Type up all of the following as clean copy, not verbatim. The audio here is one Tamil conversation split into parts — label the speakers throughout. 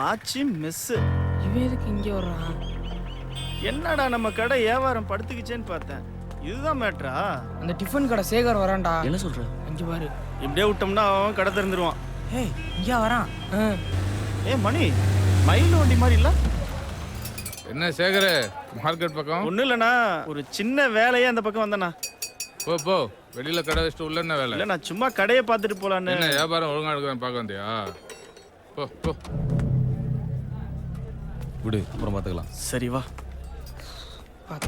Speaker 1: ஆச்சி மெஸ்.
Speaker 2: இவன் எதுக்கு இங்கே வர்றான்?
Speaker 1: என்னடா நம்ம கடை வியாபாரம் படுத்துக்கிச்சேன்னு பார்த்தேன். இதுதான் மேட்ரா?
Speaker 2: அந்த டிஃபன் கடை சேகர் வரான்டா.
Speaker 3: என்ன சொல்ற?
Speaker 2: அங்கே பாரு.
Speaker 1: இப்படியே விட்டோம்னா அவன் கடை திறந்துருவான்.
Speaker 2: ஏய் இங்கே வரான்.
Speaker 1: மணி மயில் வண்டி மாதிரி இல்ல?
Speaker 4: என்ன சேகர மார்க்கெட் பக்கம்?
Speaker 1: ஒன்றும் இல்லைண்ணா, ஒரு சின்ன வேலையே அந்த பக்கம் வந்தேண்ணா.
Speaker 4: போ போ, வெளியில கடை வச்சுட்டு உள்ள என்ன வேலை?
Speaker 1: இல்லை, நான் சும்மா கடையை பார்த்துட்டு போலான்னு.
Speaker 4: என்ன வியாபாரம் ஒழுங்கா எடுக்கிறேன் பார்க்க வந்தியா? போ போ
Speaker 3: விடு, அப்புறம் பார்த்துக்கலாம்.
Speaker 1: சரி வா.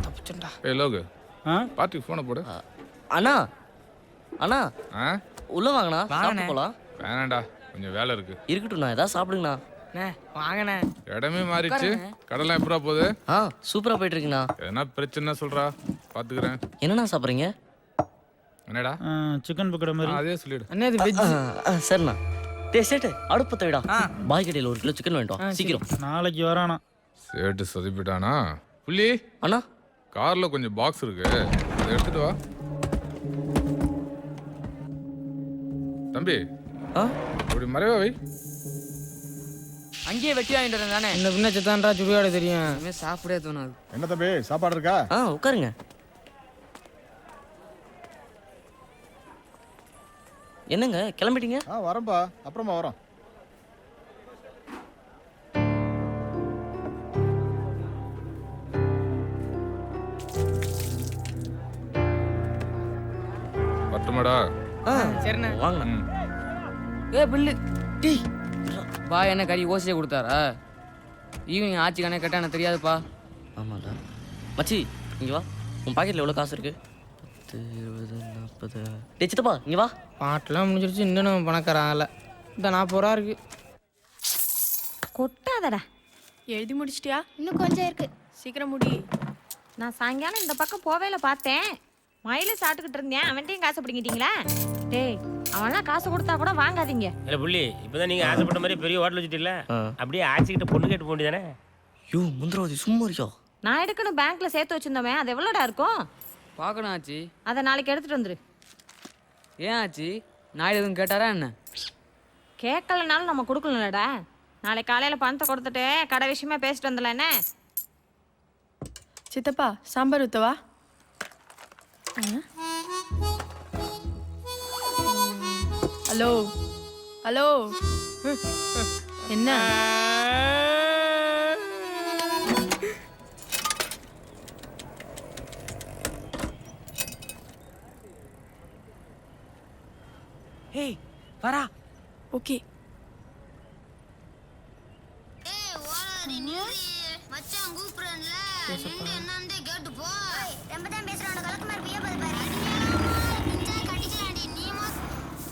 Speaker 2: தப்பிச்சண்டா.
Speaker 4: ஏய் லோகு, பார்ட்டிக்கு ஃபோனை போடு.
Speaker 3: அண்ணா அண்ணா
Speaker 4: ஆ
Speaker 3: உள்ள வாங்கண்ணா,
Speaker 2: வாங்கண்ணே.
Speaker 3: சாப்பிட்டு போலாம்.
Speaker 4: வேணாண்டா, கொஞ்சம் வேலை இருக்கு.
Speaker 3: இருக்கட்டும்ண்ணா, ஏதாவது சாப்பிடுங்கண்ணா.
Speaker 2: வாங்கண்ணே.
Speaker 4: இடமே மாறிடுச்சு. கடைலாம் எப்படா போகுது?
Speaker 3: சூப்பரா போயிட்டு இருக்குண்ணா.
Speaker 4: எதனா பிரச்சனை சொல்றா, பாத்துக்கிறேன்.
Speaker 3: என்னண்ணா சாப்பிட்றீங்க?
Speaker 4: என்னடா
Speaker 1: சிக்கன் பக்கோடா மாதிரி.
Speaker 4: அதே சொல்லிடு.
Speaker 2: அண்ணே இது வெஜ்.
Speaker 3: சரிண்ணா. டே சேட்டு, அடுப்பத்தை விடா. பாய் கடையில் 1 கிலோ சிக்கன் வேண்டாம் சீக்கிரம்.
Speaker 1: நாளைக்கு வரானா?
Speaker 4: சேட்டு சொதிப்பிட்டானா? புள்ளி
Speaker 3: அண்ணா
Speaker 4: கார்ல கொஞ்சம் பாக்ஸ் இருக்கு, அதை எடுத்துட்டு வா. தம்பி அப்படி மறைவா வை.
Speaker 2: அங்கேயே வெட்டி வாங்கிட்டு வரேன் தானே. இந்த பின்ன சித்தான்றா சுடுகாடு தெரியும். இனிமே சாப்பிடவே தோணாது.
Speaker 5: என்ன தம்பி, சாப்பாடு இருக்கா?
Speaker 3: உட்காருங்க. என்னங்க கிளம்பிட்டீங்க?
Speaker 5: வரேன்பா, அப்புறமா வரோம்.
Speaker 4: பட்டுமாடா?
Speaker 2: சரிண்ணே
Speaker 3: வாங்க.
Speaker 2: பில்லு. டேய் பா, என்ன கறி ஓசியை கொடுத்தாரா? ஈவினிங் ஆச்சு கணக்கு கேட்டா எனக்கு தெரியாதுப்பா.
Speaker 3: ஆமாடா மச்சி, இங்க வா. உன் பாக்கெட்ல எவ்வளோ காசு இருக்கு? 10, 20, 40. டே சித்தப்பா இங்க வா.
Speaker 2: பாட்டெல்லாம் முடிஞ்சிருச்சு. இன்னும் நம்ம பணக்காரன் இந்த 40 ரூபா இருக்கு.
Speaker 6: கொட்டாதடா.
Speaker 7: எழுதி முடிச்சிட்டியா?
Speaker 6: இன்னும் கொஞ்சம் இருக்கு.
Speaker 7: சீக்கிரம் முடி.
Speaker 6: நான் சாயங்காலம் இந்த பக்கம் போவேல பார்த்தேன். மயில சாப்பிட்டுக்கிட்டு இருந்தேன். அவன்கிட்டையும் காசு பிடிங்கிட்டீங்களா? டேய், அவன்லாம் காசு கொடுத்தா கூட வாங்காதீங்க.
Speaker 8: இல்ல புள்ளி, இப்பதான் நீங்க ஆசைப்பட்ட மாதிரி பெரிய ஹோட்டல் வச்சுட்டீல்ல, அப்படியே ஆச்சிக்கிட்ட பொண்ணு கேட்டு போண்டிதானே?
Speaker 3: யோ முந்திரவாதி சும்மா இருக்கியா?
Speaker 6: நான் எடுக்கணும் பேங்க்ல சேர்த்து வச்சிருந்தோமே, அது எவ்வளோடா இருக்கும்?
Speaker 2: பார்க்கணும் ஆச்சு.
Speaker 6: அதை நாளைக்கு எடுத்துட்டு வந்துரு.
Speaker 2: ஏன் ஆச்சு? நான் எதுவும் கேட்டாரா என்ன?
Speaker 6: கேட்கலனாலும் நம்ம கொடுக்கலடா. நாளைக்கு காலையில பணத்தை கொடுத்துட்டு கடை விஷயமா பேசிட்டு வந்துடலாம் என்ன?
Speaker 7: சித்தப்பா சாம்பார் ஊத்தவா? ஹலோ ஹலோ, என்ன?
Speaker 2: ஏய் வரா.
Speaker 7: ஓகே.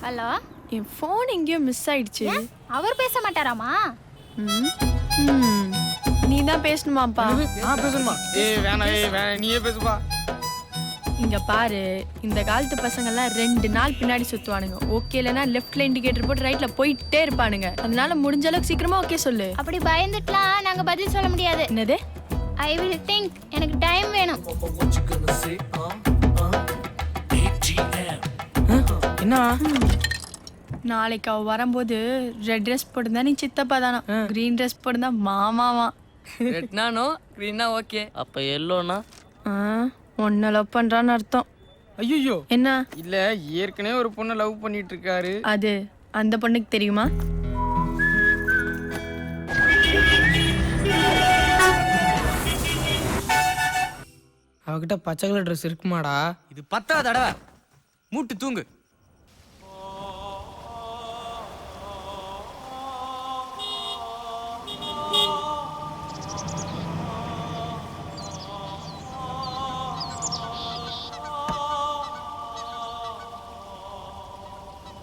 Speaker 6: ஹலோ,
Speaker 7: என் ஃபோன் எங்கேயோ மிஸ் ஆயிடுச்சு.
Speaker 6: அவர் பேச மாட்டாராமா?
Speaker 7: நீ தான் பேசணுமாப்பா?
Speaker 2: பேசணுமா? வேணாம் நீயே பேசுப்பா.
Speaker 7: இங்க பாரு, இந்த காலத்து பசங்கள்லாம் 2 நாள் பின்னாடி சுத்துவானுங்க. ஓகே இல்லைன்னா லெஃப்ட்ல இண்டிகேட்டர் போட்டு ரைட்ல போயிட்டே இருப்பானுங்க. அதனால முடிஞ்ச அளவுக்கு சீக்கிரமா ஓகே சொல்லு.
Speaker 6: அப்படி பயந்துட்டலாம் நாங்க பதில் சொல்ல முடியாது.
Speaker 7: என்னது?
Speaker 6: I will think. எனக்கு டைம் வேணும்.
Speaker 2: என்ன?
Speaker 7: நாளைக்கு அவ வரும்போது ரெட் ட்ரெஸ் போட்டுருந்தா நீ சித்தப்பா தானா, கிரீன் ட்ரெஸ் போட்டுருந்தா மாமாவா.
Speaker 2: ரெட்னானோ கிரீனா ஓகே.
Speaker 3: அப்ப எல்லோனா
Speaker 7: ஒன்ன லவ் பண்றான்னு அர்த்தம்.
Speaker 2: ஐயோ
Speaker 7: என்ன?
Speaker 2: இல்ல, ஏற்கனவே ஒரு பொண்ணை லவ் பண்ணிட்டு இருக்காரு.
Speaker 7: அது அந்த பொண்ணுக்கு தெரியுமா?
Speaker 2: அவகிட்ட பச்சை கலர் ட்ரெஸ் இருக்குமாடா? இது 10வது தடவை. மூட்டு தூங்கு.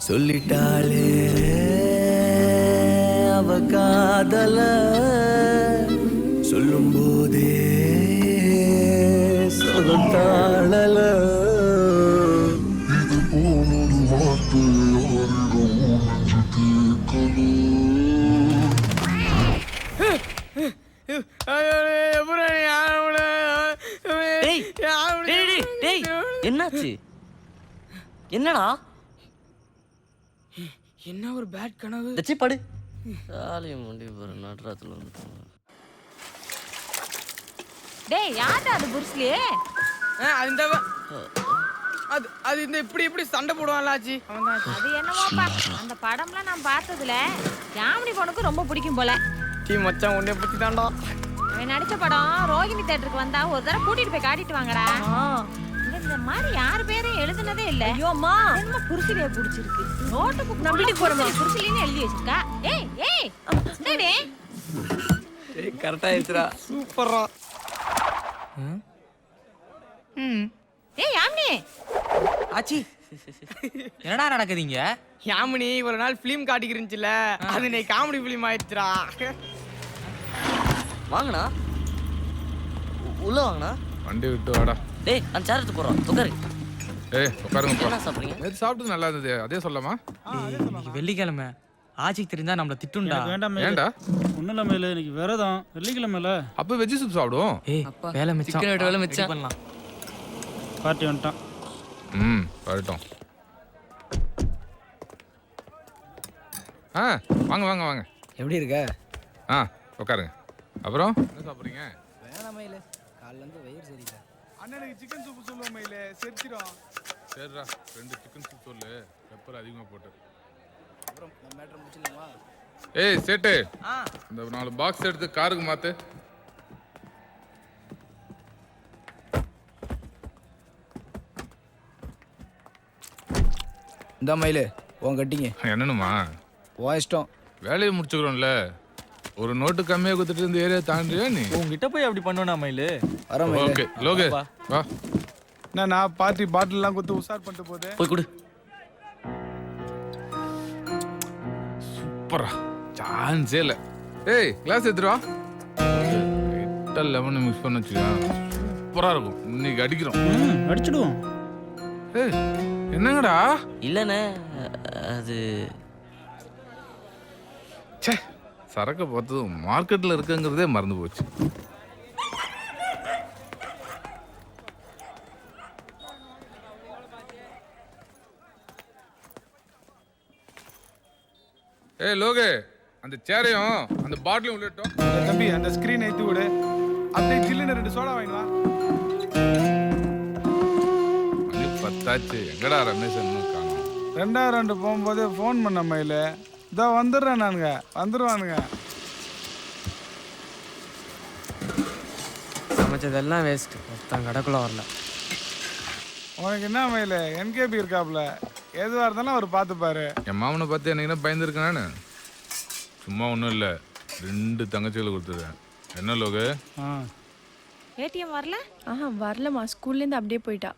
Speaker 9: சொல்லிட்டாளே அவ காதல, சொல்லும் போதே சொல்லாளல. இது போனொரு வார்த்தை
Speaker 3: என்னாச்சு? என்னடா?
Speaker 2: என்ன ஒரு பேட் கனவு.
Speaker 3: தச்சி படு. சாலியை முண்டி போகிற நடுராத்தில் வந்துட்டாங்க.
Speaker 6: டேய் யார்டா அது புருஸ்லி?
Speaker 2: அது இந்த அது அது இந்த இப்படி சண்டை போடுவான்ல ஆச்சி.
Speaker 6: அது என்னமோப்பா, அந்த படம்லாம் நான் பார்த்ததுல யாமினி பொண்ணுக்கு ரொம்ப பிடிக்கும் போல.
Speaker 2: டீ மச்சான் உன்னை பற்றி தாண்டா.
Speaker 6: அவன் நடிச்ச படம் ரோகிணி தேட்டருக்கு வந்தா ஒரு தடவை கூட்டிட்டு போய் காட்டிட்டு வாங்கடா. இந்த மாதிரி யார் பேரும் எழுதுனதே இல்ல. ஐயோ அம்மா, என்ன புருஷிலியே பிடிச்சிருக்கு. நோட்டு புக் நான் வீட்டுக்கு போறேன். புருஷிலின்னு எழுதி வச்சிருக்கா. ஏய் ஏய் என்னடே?
Speaker 2: ஏய் கரெக்டா ஆயிடுச்சுடா. சூப்பரா.
Speaker 6: ஏய் யாமினி.
Speaker 10: ஆச்சி என்னடா நடக்குதுங்க?
Speaker 2: யாமினி ஒரு நாள் ஃபிலிம் காட்டிக்கிருந்துச்சுல, அது நீ காமெடி ஃபிலிம் ஆயிடுச்சுடா.
Speaker 3: வாங்கண்ணா, உள்ள வாங்கண்ணா.
Speaker 4: வண்டி விட்டு வாடா.
Speaker 3: டேய் அந்த சேர் எடுத்து போகிறோம், உட்காரு.
Speaker 4: ஏய் உட்காருங்கப்பா.
Speaker 3: என்ன சாப்பிட்றீங்க?
Speaker 4: நேற்று சாப்பிட்டது நல்லா இருந்தது, அதே சொல்லலாமா?
Speaker 10: இன்னைக்கு வெள்ளிக்கிழமை, ஆச்சிக்கு தெரிஞ்சா நம்மள திட்டுண்டா.
Speaker 4: ஏன்டா?
Speaker 1: ஒன்றும் இல்லாமல் இன்னைக்கு விரதம் வெள்ளிக்கிழமைல
Speaker 4: அப்போ வெஜ்ஜி சூப் சாப்பிடுவோம்.
Speaker 10: ஏய் வேலை மிச்சம்.
Speaker 2: சிக்கன் வெட்டு வேலை மிச்சம்.
Speaker 10: பண்ணலாம்.
Speaker 1: பார்ட்டி வந்துட்டான்.
Speaker 4: வரட்டும். வாங்க வாங்க வாங்க.
Speaker 10: எப்படி இருக்க?
Speaker 4: உட்காருங்க. அப்புறம் என்ன சாப்பிட்றீங்க?
Speaker 10: வேணாமையில காலைல இருந்து வயிறு சரியில்லை.
Speaker 5: அண்ணனுக்கு சிக்கன் சூப் சொல்லுவோம் மயிலே, செரிச்சிடும்.
Speaker 4: சரிடா, 2 சிக்கன் சூப் சொல்லு, பெப்பர் அதிகமாக போட்டு.
Speaker 10: அப்புறம் நம்ம மேட்டர் முடிச்சிடலாமா?
Speaker 4: ஏய் சேட்டு, இந்த 4 பாக்ஸ் எடுத்து காருக்கு மாத்து.
Speaker 10: இந்த மயிலு உன் கட்டிங்க.
Speaker 4: என்னன்னுமா?
Speaker 10: உன் இஷ்டம்.
Speaker 4: வேலையை முடிச்சுக்கிறோம்ல, ஒரு நோட்டு கம்மியாக கொடுத்துட்டு இந்த ஏரியா தாண்டியா நீ?
Speaker 1: உங்ககிட்ட போய் அப்படி பண்ணுவேனா மயிலு?
Speaker 10: வர மயிலு.
Speaker 4: ஓகே லோகே வா.
Speaker 5: நான் பார்ட்டி பாட்டில்லாம் கொடுத்து உஷார் பண்ணிட்டு போதே.
Speaker 3: போய் கொடு.
Speaker 4: சூப்பரா, சான்ஸே இல்லை. ஏய் கிளாஸ் எடுத்துட்டு வா. லைட்டாக லெமனை மிக்ஸ் பண்ண வச்சுக்கா, சூப்பராக இருக்கும். இன்னைக்கு அடிக்கிறோம்.
Speaker 1: அடிச்சிடுவோம்.
Speaker 4: ஏய் என்னங்கடா?
Speaker 3: இல்லைண்ணே, அது
Speaker 4: சே, சரக்கை பார்த்ததும் மார்க்கெட்டில் இருக்குங்கிறதே மறந்து போச்சு. ஏய் லோகே, அந்த சேரையும் அந்த பாட்டிலையும் உள்ளிட்டோம்.
Speaker 5: தம்பி அந்த ஸ்கிரீன் ஏற்றி விடு. அப்படியே ஜில்லுன்னு 2 சோடா வாங்கினா.
Speaker 4: மணி 10 ஆச்சு, எங்கடா ரமேஷ் இன்னும் காணோம்?
Speaker 5: 2 போகும்போது ஃபோன் பண்ண மயில. இதோ வந்துடுறேன் நானுங்க, வந்துடுவானுங்க.
Speaker 2: சமைச்சதெல்லாம் வேஸ்ட். மொத்தம் கடைக்குள்ள வரல.
Speaker 5: உனக்கு என்ன மயில, என்கேபி இருக்காப்ல, எதுவாக இருந்தாலும் அவர் பார்த்துப்பாரு.
Speaker 4: என் மாமனை பார்த்து எனக்கு என்ன பயந்துருக்கேன் நான்? சும்மா ஒன்றும் இல்லை, 2 தங்கச்சிகளை கொடுத்துருவேன். என்ன லோகு?
Speaker 6: ஏடிஎம் வரல?
Speaker 7: வரலம்மா, ஸ்கூல்லேருந்து அப்படியே போயிட்டா.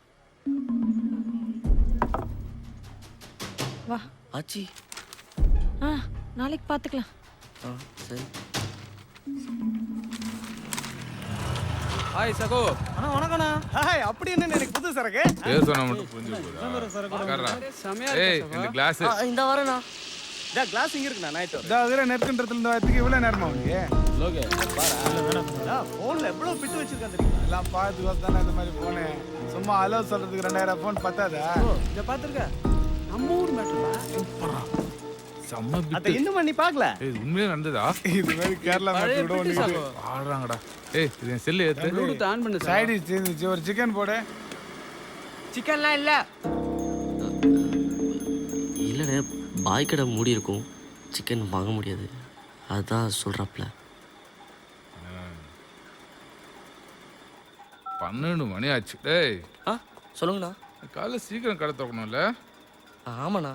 Speaker 6: வா.
Speaker 3: ஆச்சி.
Speaker 6: நாளைக்கு பார்த்துக்கலாம்.
Speaker 3: சரி.
Speaker 2: ஹாய் சகோ.
Speaker 1: அண்ணா வணக்கண்ணா.
Speaker 5: ஹாய், அப்படி என்ன எனக்கு புது சரக்கு?
Speaker 4: பேர் சொன்னா மட்டும் புரிஞ்சு போதா? ஏய் இந்த கிளாஸ்
Speaker 3: இந்த வரேண்ணா.
Speaker 1: கிளாஸ் இங்க இருக்குண்ணா, நைட்டு.
Speaker 5: இதோ அதில் நெருக்குன்றதுல இருந்து வரத்துக்கு இவ்வளோ நேரமா உனக்கு?
Speaker 1: லோகே ஃபோனில் எவ்வளோ பிட்டு வச்சிருக்கான் தெரியுமா?
Speaker 5: எல்லாம் பார்த்து தானே இந்த மாதிரி போனேன். சும்மா அலோ சொல்றதுக்கு 2000 ஃபோன் பத்தாதா?
Speaker 1: இதை பார்த்துருக்க நம்ம ஊர் மேட்டர்ல.
Speaker 4: சூப்பரா, செம்ம
Speaker 1: அதை
Speaker 4: பிட்டு.
Speaker 1: இன்னும் பண்ணி பார்க்கல.
Speaker 4: ஏய் உண்மையே நடந்ததா?
Speaker 5: இது மாதிரி கேரளா மேட்ச் விட ஒன்று
Speaker 4: ஆடுறாங்கடா. ஏய் இது என் செல்லு ஏத்து.
Speaker 1: ப்ளூடூத் ஆன் பண்ணு சார்.
Speaker 5: சைடிஷ் தீர்ந்துச்சு, ஒரு சிக்கன் போடு.
Speaker 2: சிக்கன்லாம் இல்ல.
Speaker 3: இல்லைண்ணே, பாய் கடை மூடி இருக்கும், சிக்கன் வாங்க முடியாது, அதுதான் சொல்கிறாப்புல.
Speaker 4: 12 மணி ஆச்சு. டேய்
Speaker 3: சொல்லுங்கண்ணா.
Speaker 4: காலைல சீக்கிரம் கடை திறக்கணும்ல?
Speaker 3: ஆமாண்ணா.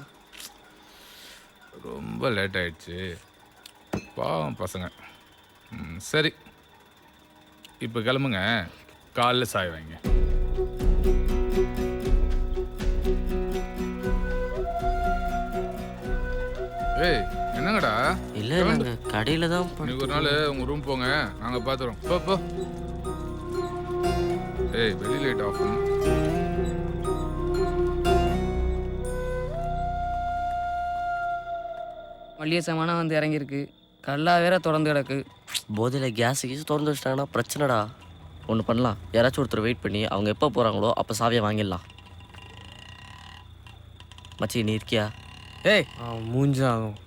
Speaker 4: ரொம்ப லேட் ஆயிடுச்சு, பாவம் பசங்க. சரி இப்போ கிளம்புங்க, காலைல சாய் வைங்க. ஏய் என்னங்கடா?
Speaker 3: இல்லை நாங்கள் கடையில் தான்
Speaker 4: இன்னைக்கு ஒரு நாள் உங்கள் ரூம் போங்க, நாங்கள் பார்த்துறோம். போ. ஏய் வெளி லைட் ஆஃப் பண்ணு.
Speaker 2: மல்லிகை சாமானம் வந்து இறங்கியிருக்கு, கல்லா வேற திறந்து கிடக்கு.
Speaker 3: போதையில் கேஸ் திறந்து வச்சிட்டாங்கன்னா பிரச்சனைடா. ஒன்று பண்ணலாம், யாராச்சும் ஒருத்தர் வெயிட் பண்ணி அவங்க எப்போ போகிறாங்களோ அப்போ சாவியை வாங்கிடலாம். மச்சி நீ இருக்கியா?
Speaker 2: ஏய் மூஞ்சாகும்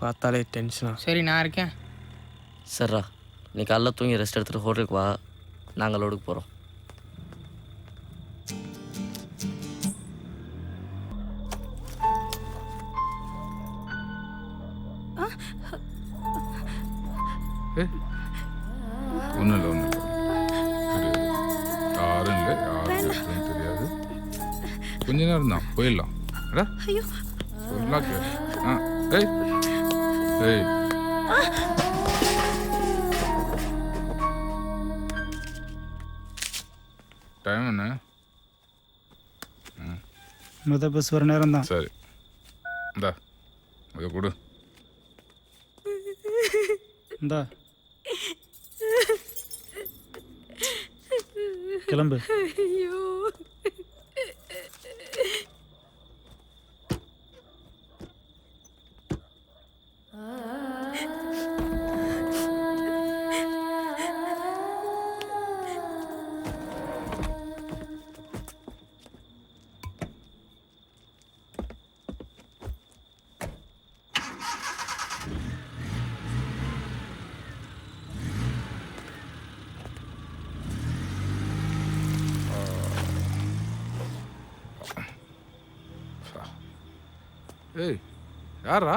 Speaker 10: பார்த்தாலே டென்ஷனா.
Speaker 2: சரி நான் இருக்கேன்.
Speaker 3: சரிடா, நீ காலைல தூங்கி ரெஸ்ட் எடுத்துகிட்டு ஹோட்டலுக்கு வா, நாங்கள் லோடுக்கு போகிறோம்.
Speaker 4: ஒன்றும் இல்லை, ஒன்றும் இல்லை, யாரும் இல்லை, யாரும் தெரியாது. கொஞ்ச நேரம் தான், போயிடலாம். சொல்லலாம் கேளு. ஆ ஏய் ஏய் டைம் என்ன?
Speaker 5: பஸ் வர நேரம் தான்.
Speaker 4: சரி, இந்தா அதை கொடு.
Speaker 5: இந்தா கிளம்பு.
Speaker 4: ஏய் யாரா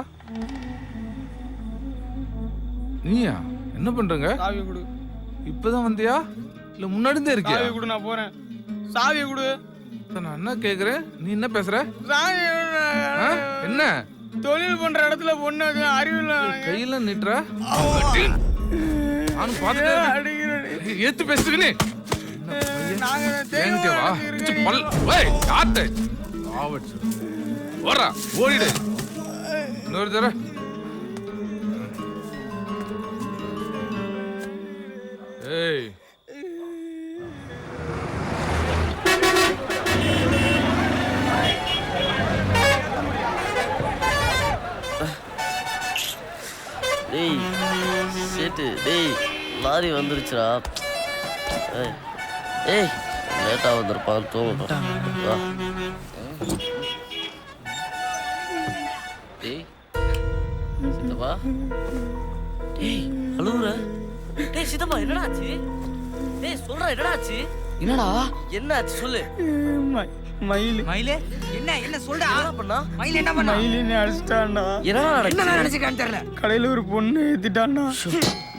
Speaker 4: நீயா? என்ன பண்றங்க?
Speaker 5: சாவி கொடு.
Speaker 4: இப்பதான் வந்தியா இல்ல முன்னாடி இருந்தே இருக்கியா?
Speaker 5: சாவி கொடு, நான் போறேன். சாவி கொடு.
Speaker 4: நான் என்ன கேக்குறேன், நீ என்ன பேசுற?
Speaker 5: சாவி
Speaker 4: ஆ? என்ன
Speaker 5: தொழில் பண்ற இடத்துல பொண்ணு அறிவில்ல
Speaker 4: கையில நிட்டுற? நானும் பாத்துட்டு ஏத்து பேசுறீங்க. ஓடிடு இன்னொரு தர. ஏய்
Speaker 3: டேய் சேட்டு, டேய் லாரி வந்துருச்சுடா. ஏய் லேட்டாக வந்திருப்பான், தூங்கட்டும். வா. டேய் சித்தப்பா, டேய் அழுவுற? டேய் சித்தப்பா என்னடா ஆச்சு? டேய் சொல்றா என்னடா ஆச்சு?
Speaker 2: என்னடா
Speaker 3: என்ன ஆச்சு சொல்லு.
Speaker 5: மயில்
Speaker 10: மயிலே என்ன சொல்றா?
Speaker 3: என்ன பண்ணா?
Speaker 10: மயில் என்ன பண்ணா?
Speaker 5: மயிலின்னு அடிச்சிட்டான்டா.
Speaker 3: என்ன
Speaker 10: நினைச்சுக்கான்னு தெரியல.
Speaker 5: கடையில ஒரு பொண்ணு ஏத்திட்டான்டா.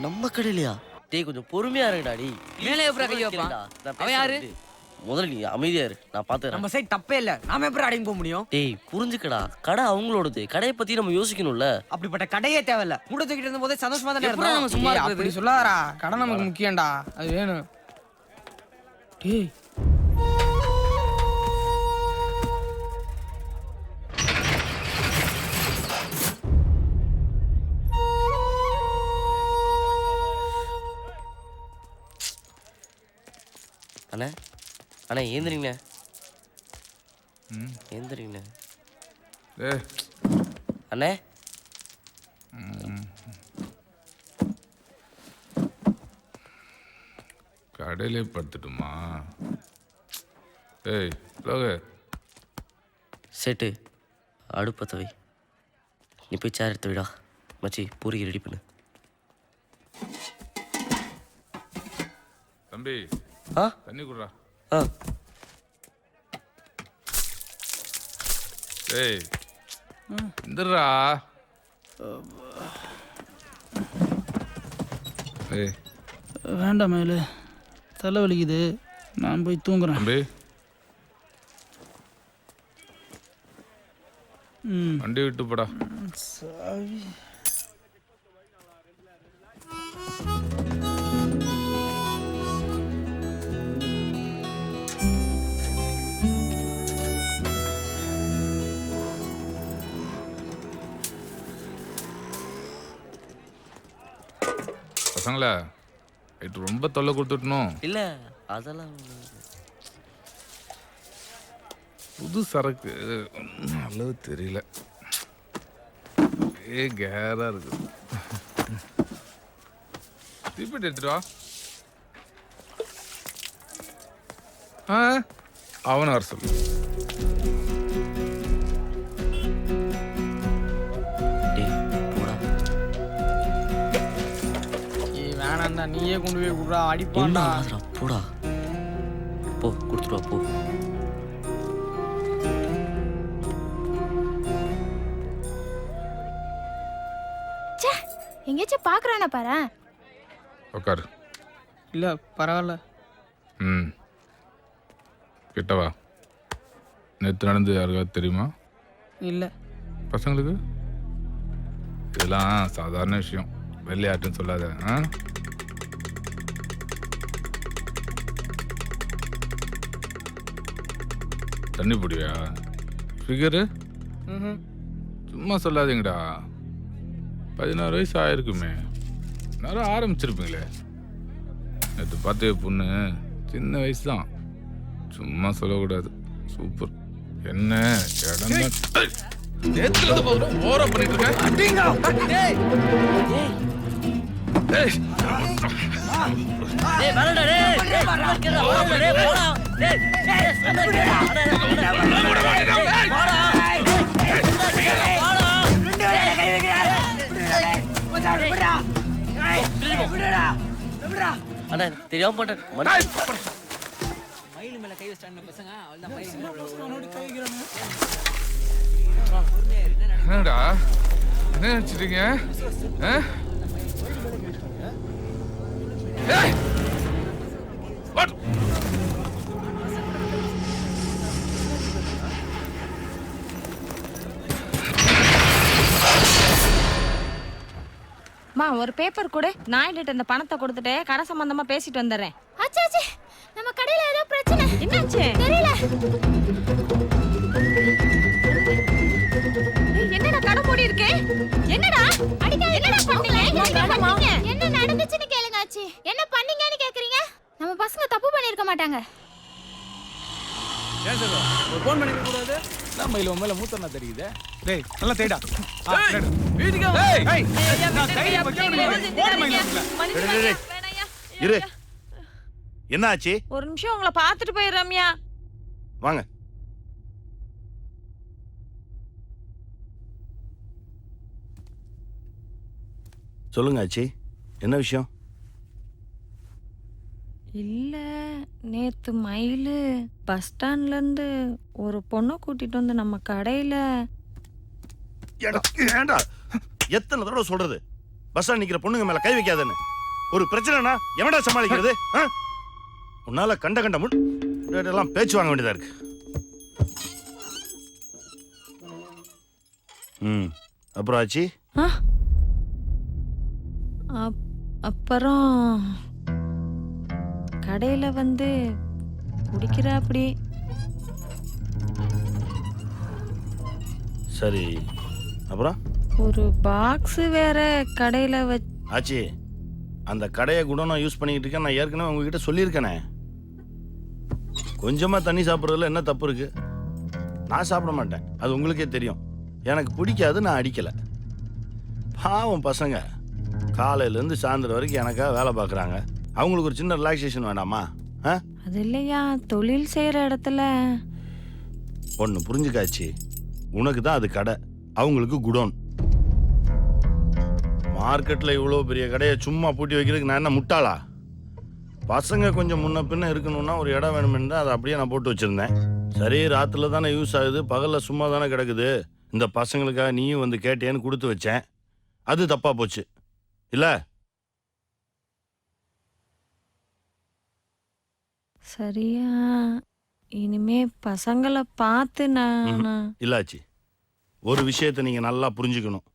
Speaker 3: நம்ம கடையிலையா? டேய் கொஞ்சம் பொறுமையா இருடா. டி
Speaker 2: மேலே எப்படா கை வைப்பான்? அவன் யாரு?
Speaker 3: முதல்ல நீ அமைதியா இரு, நான் பாத்துறேன்.
Speaker 10: நம்ம சைடு தப்பே இல்ல, நாம எப்படி அடங்கி போக முடியும்?
Speaker 3: டேய் புரிஞ்சுக்கடா, கடை அவங்களோடது, கடையை பத்தி நம்ம யோசிக்கணும்ல.
Speaker 10: அப்படிப்பட்ட கடையே தேவையில்ல. மூட தூக்கிட்டு இருந்த போதே சந்தோஷமா தானே
Speaker 2: எப்படா நம்ம சும்மா
Speaker 10: இருந்தோம்.
Speaker 2: இருக்கிறது?
Speaker 10: அப்படி சொல்லாதடா, கடை நமக்கு முக்கியம்டா, அது வேணும். டேய்
Speaker 3: அண்ணே அண்ணே ஏந்திரிங்கண்ணே. ஏந்திரிங்கண்ணே.
Speaker 4: ஏய்
Speaker 3: அண்ணே
Speaker 4: கடையிலே படுத்துட்டுமா? ஏய் லோக
Speaker 3: சேட்டு அடுப்பை தவை, நீ போய் சேர் எடுத்து விடா. மச்சி பூரிக்கு ரெடி பண்ணு.
Speaker 4: தம்பி
Speaker 3: ஆ
Speaker 4: தண்ணி குடுறா.
Speaker 3: ஆ
Speaker 4: ஏய் இந்தரா. ஏய்
Speaker 5: வேண்டாம் மயில, தலை வலிக்குது, நான் போய் தூங்குறேன்.
Speaker 4: தம்பி வண்டி விட்டு போடா.
Speaker 5: சாவி
Speaker 4: பசங்களா நைட்டு ரொம்ப தொல்லை கொடுத்துட்டணும்.
Speaker 3: இல்ல அதெல்லாம்
Speaker 4: புது சரக்கு அளவு தெரியல, கேரா இருக்கு. தீப்பெட்டி எடுத்துட்டு வா. அவனை வர சொல்லு.
Speaker 3: டேய் போடா.
Speaker 10: நீயே கொண்டு போய் கொடுறா
Speaker 3: ஒன்றும்
Speaker 10: அடிப்பான்டா.
Speaker 3: ஆகாதுடா போடா. போ கொடுத்துட்டு வா போ.
Speaker 7: எங்கேயாச்சும் பாக்குறானா பாரு.
Speaker 4: உட்காரு.
Speaker 10: இல்ல பரவாயில்ல.
Speaker 4: ம் கிட்டவா. நேற்று நடந்து யாருக்காவது தெரியுமா?
Speaker 10: இல்ல.
Speaker 4: பசங்களுக்கு இதெல்லாம் சாதாரண விஷயம், வெள்ளையாட்டுன்னு சொல்லாத. தண்ணி பிடியா ஃபிகரு? சும்மா சொல்லாதீங்கடா. 16 வயசு ஆயிருக்குமே, நேரம் ஆரம்பிச்சிருப்பீங்களே. நேற்று பார்த்த பொண்ணு சின்ன வயசு தான், சும்மா சொல்லக்கூடாது. சூப்பர். என்ன நேத்துல ஓர பண்ணிட்டு இருக்கேன்.
Speaker 3: தெரியாம போட்டேன்.
Speaker 4: என்னடா என்ன நினைச்சிட்டீங்க?
Speaker 6: ஒரு பேப்பர் கொடு. நாயுடு இந்த பணத்தை கொடுத்துட்டு கடை சம்பந்தமா பேசிட்டு வந்துடுறேன்.
Speaker 7: ஆச்சாச்சி நம்ம கடையில ஏதோ பிரச்சனை.
Speaker 6: என்னாச்சு?
Speaker 7: தெரியல.
Speaker 6: என்னடா கடை மூடி இருக்கு? என்னடா
Speaker 7: அடிக்காத.
Speaker 6: என்னடா பண்ணீங்க?
Speaker 7: என்ன நடந்துச்சுன்னு கேளுங்க ஆச்சி. என்ன பண்ணீங்கன்னு கேக்குறீங்க? நம்ம பசங்க தப்பு பண்ணிருக்க மாட்டாங்க.
Speaker 5: ஏன் சார் ஒரு ஃபோன் பண்ணிக்க கூடாது? நம்ம இல்ல மேல மூத்தனா தெரியுதே. டேய் நல்லா தேடா. வீட்டுக்கு வா. ஏய் நான் தைரியம் வைக்க முடியாது. போடு மயில.
Speaker 1: இரு. என்ன ஆச்சு?
Speaker 6: ஒரு நிமிஷம் உங்களை பார்த்துட்டு போய் ரம்யா.
Speaker 1: வாங்க. சொல்லுங்க ஆச்சி, என்ன விஷயம்?
Speaker 6: இல்ல நேத்து மயிலு பஸ் ஸ்டாண்ட்ல இருந்து ஒரு பொண்ணை கூட்டிட்டு வந்து நம்ம கடையில.
Speaker 1: ஏண்டா எத்தனை தடவை சொல்றது பஸ் ஸ்டாண்ட் நிக்கிற பொண்ணுங்க மேல கை வைக்காதன்னு? ஒரு பிரச்சனைனா எவன்டா சமாளிக்கிறது? உன்னால கண்ட கண்ட எல்லாம் பேச்சு வாங்க வேண்டியதா இருக்கு. அப்புறம் ஆச்சி
Speaker 6: அப்புறம் கடையில வந்து குடிக்கிறா அப்படி.
Speaker 1: சரி, அப்புறம்
Speaker 6: ஒரு பாக்ஸ் வேற கடையில வச்சு.
Speaker 1: ஆச்சி அந்த கடையை குடோனா யூஸ் பண்ணிக்கிட்டு இருக்கேன். நான் ஏற்கனவே உங்ககிட்ட சொல்லியிருக்கேனே. கொஞ்சமா தண்ணி சாப்பிட்றதுல என்ன தப்பு இருக்கு? நான் சாப்பிட மாட்டேன், அது உங்களுக்கே தெரியும். எனக்கு பிடிக்காது, நான் அடிக்கலை. பாவம் பசங்க காலையிலேருந்து சாயந்தரம் வரைக்கும் எனக்காக வேலை பார்க்குறாங்க. அவங்களுக்கு ஒரு சின்ன ரிலாக்ஸேஷன் வேண்டாமா?
Speaker 6: அது இல்லையா, தொழில் செய்கிற இடத்துல.
Speaker 1: ஒன்று புரிஞ்சுக்காச்சு, உனக்கு தான் அது கடை, அவங்களுக்கு குடோன். மார்க்கெட்டில் இவ்வளோ பெரிய கடையை சும்மா பூட்டி வைக்கிறதுக்கு நான் என்ன முட்டாளா? பசங்க கொஞ்சம் முன்ன பின்ன இருக்கணும்னா ஒரு இடம் வேணுமென்னு தான் அதை அப்படியே நான் போட்டு வச்சுருந்தேன். சரி, ராத்திரில தானே யூஸ் ஆகுது, பகலில் சும்மா தானே கிடக்குது, இந்த பசங்களுக்காக நீயும் வந்து கேட்டேன்னு கொடுத்து வச்சேன். அது தப்பாக போச்சு இல்லை?
Speaker 6: சரியா, இனிமே பசங்களை பார்த்து நான்
Speaker 1: இல்லாச்சு. ஒரு விஷயத்தை நீங்கள் நல்லா புரிஞ்சுக்கணும்.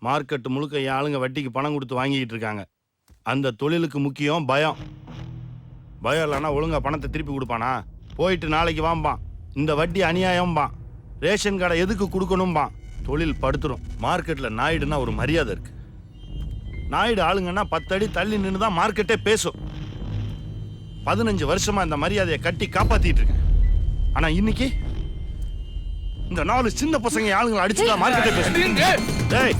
Speaker 1: மார்க்கெட்டு முழுக்க என் ஆளுங்க வட்டிக்கு பணம் கொடுத்து வாங்கிக்கிட்டு இருக்காங்க. அந்த தொழிலுக்கு முக்கியம் பயம். பயம் இல்லைன்னா ஒழுங்கா பணத்தை திருப்பி கொடுப்பானா? போயிட்டு நாளைக்கு வாம்பான், இந்த வட்டி அநியாயம்பான், ரேஷன் கார்டை எதுக்கு கொடுக்கணும்பான். தொழில் படுத்துரும். மார்க்கெட்டில் நாயுடுன்னா ஒரு மரியாதை இருக்கு. நாயுடு ஆளுங்கன்னா 10 அடி தள்ளி நின்று தான் மார்க்கெட்டே பேசும். 15 வருஷமா இந்த மரியாதையை கட்டி காப்பாத்திட்டு இருக்கேன். ஆனா இன்னைக்கு இந்த 4 சின்ன பசங்க ஆளுங்களை அடிச்சுதான் மார்க்கெட்டே பேசும். டேய்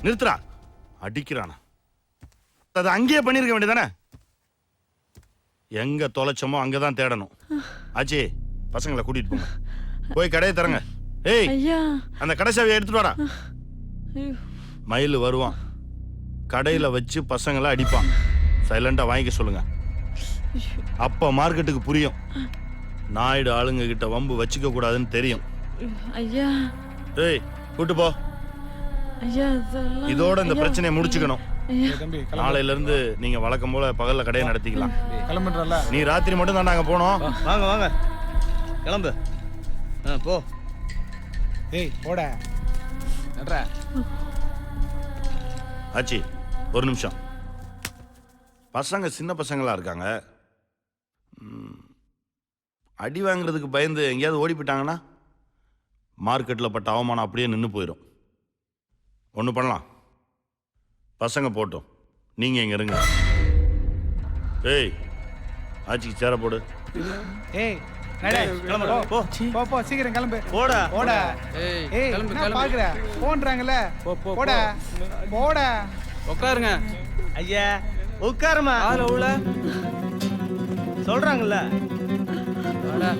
Speaker 1: நிறுத்துறா, அடிக்கிறானா? அதை அங்கேயே பண்ணிருக்க வேண்டியதானே? எங்க தொலைச்சமோ அங்கதான் தேடணும். ஆச்சி, பசங்களை கூட்டிட்டு போங்க, போய் கடையை தரங்க. ஏய், அந்த கடை சாவியை எடுத்துட்டு வாடா. மயில் வருவான், கடையில வச்சு பசங்களை அடிப்பான். சைலண்டா வாங்கிக்க சொல்லுங்க. அப்ப மார்க்கெட்டுக்கு புரியும் நாயுடு ஆளுங்க கிட்ட வம்பு வச்சுக்க கூடாதுன்னு தெரியும்.
Speaker 6: ஐயா
Speaker 1: ஏய் கூட்டு போ.
Speaker 6: ஐயா
Speaker 1: இதோட இந்த பிரச்சனையை முடிச்சுக்கணும்.
Speaker 5: தம்பி
Speaker 1: நாளையில இருந்து நீங்க வழக்கம் போல பகல்ல கடையை நடத்திக்கலாம்.
Speaker 5: கிளம்புறல.
Speaker 1: நீ ராத்திரி மட்டும் தான் நாங்க போனோம்.
Speaker 3: வாங்க வாங்க கிளம்பு. போ.
Speaker 5: ஏய் போட. நட்றா.
Speaker 1: ஆச்சி ஒரு நிமிஷம். பசங்க சின்ன பசங்களா இருக்காங்க. அடி வாங்குறதுக்கு பயந்து எங்கேயாவது ஓடி போயிட்டாங்கன்னா மார்க்கெட்டில் பட்ட அவமானம் அப்படியே நின்று போயிடும். ஒன்று பண்ணலாம், பசங்க போட்டோம், நீங்கள் இங்கே இருங்க. ஏய் ஆச்சிக்கு சேர போடு.
Speaker 5: ஏய் நட கிளம்பு. போ போ போ சீக்கிரம் கிளம்பு.
Speaker 3: போடா
Speaker 5: போடா.
Speaker 10: ஏய் கிளம்பு
Speaker 5: நான்
Speaker 10: கிளம்பு.
Speaker 5: பாக்குற போன்றாங்கல. போடா போடா.
Speaker 10: உட்காருங்க.
Speaker 3: ஐயா உட்காருமா.
Speaker 10: ஆள உள்ள
Speaker 3: சொல்றாங்கல்ல.
Speaker 10: வாடா.